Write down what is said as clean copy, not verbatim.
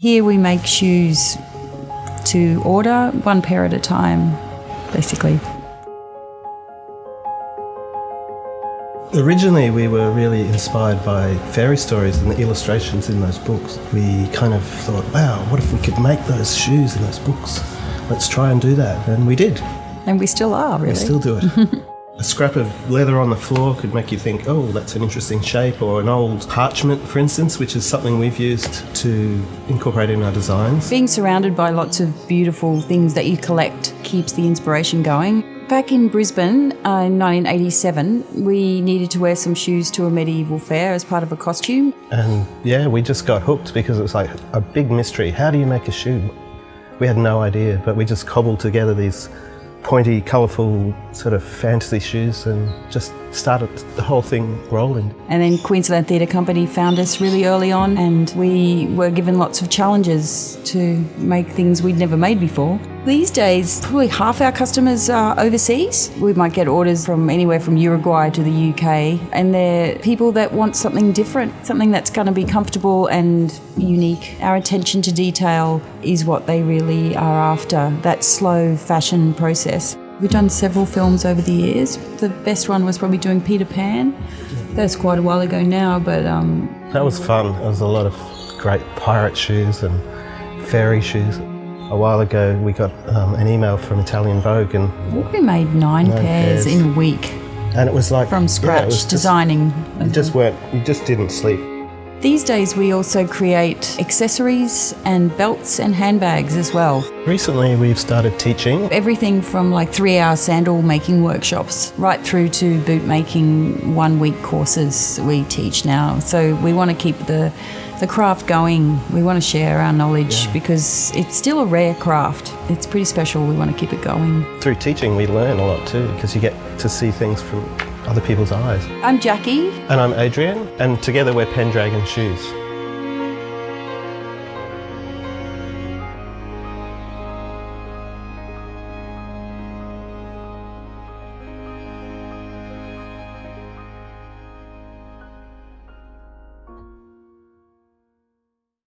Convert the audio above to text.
Here we make shoes to order, one pair at a time, basically. Originally, we were really inspired by fairy stories and the illustrations in those books. We kind of thought, wow, what if we could make those shoes in those books? Let's try and do that. And we did. And we still are, really. We still do it. A scrap of leather on the floor could make you think, oh, that's an interesting shape, or an old parchment, for instance, which is something we've used to incorporate in our designs. Being surrounded by lots of beautiful things that you collect keeps the inspiration going. Back in Brisbane in 1987, we needed to wear some shoes to a medieval fair as part of a costume. And yeah, we just got hooked because it was like a big mystery. How do you make a shoe? We had no idea, but we just cobbled together these pointy, colourful sort of fantasy shoes and just started the whole thing rolling. And then Queensland Theatre Company found us really early on, and we were given lots of challenges to make things we'd never made before. These days, probably half our customers are overseas. We might get orders from anywhere from Uruguay to the UK, and they're people that want something different, something that's going to be comfortable and unique. Our attention to detail is what they really are after, that slow fashion process. We've done several films over the years. The best one was probably doing Peter Pan. That's quite a while ago now, but... That was fun. There was a lot of great pirate shoes and fairy shoes. A while ago we got an email from Italian Vogue, and we made nine pairs in a week. And it was like... From scratch, designing. You just didn't sleep. These days we also create accessories and belts and handbags as well. Recently we've started teaching. Everything from like 3-hour sandal making workshops right through to boot making 1-week courses we teach now. So we want to keep the craft going. We want to share our knowledge because it's still a rare craft. It's pretty special. We want to keep it going. Through teaching we learn a lot too, because you get to see things from other people's eyes. I'm Jackie. And I'm Adrian, and together we're Pendragon Shoes.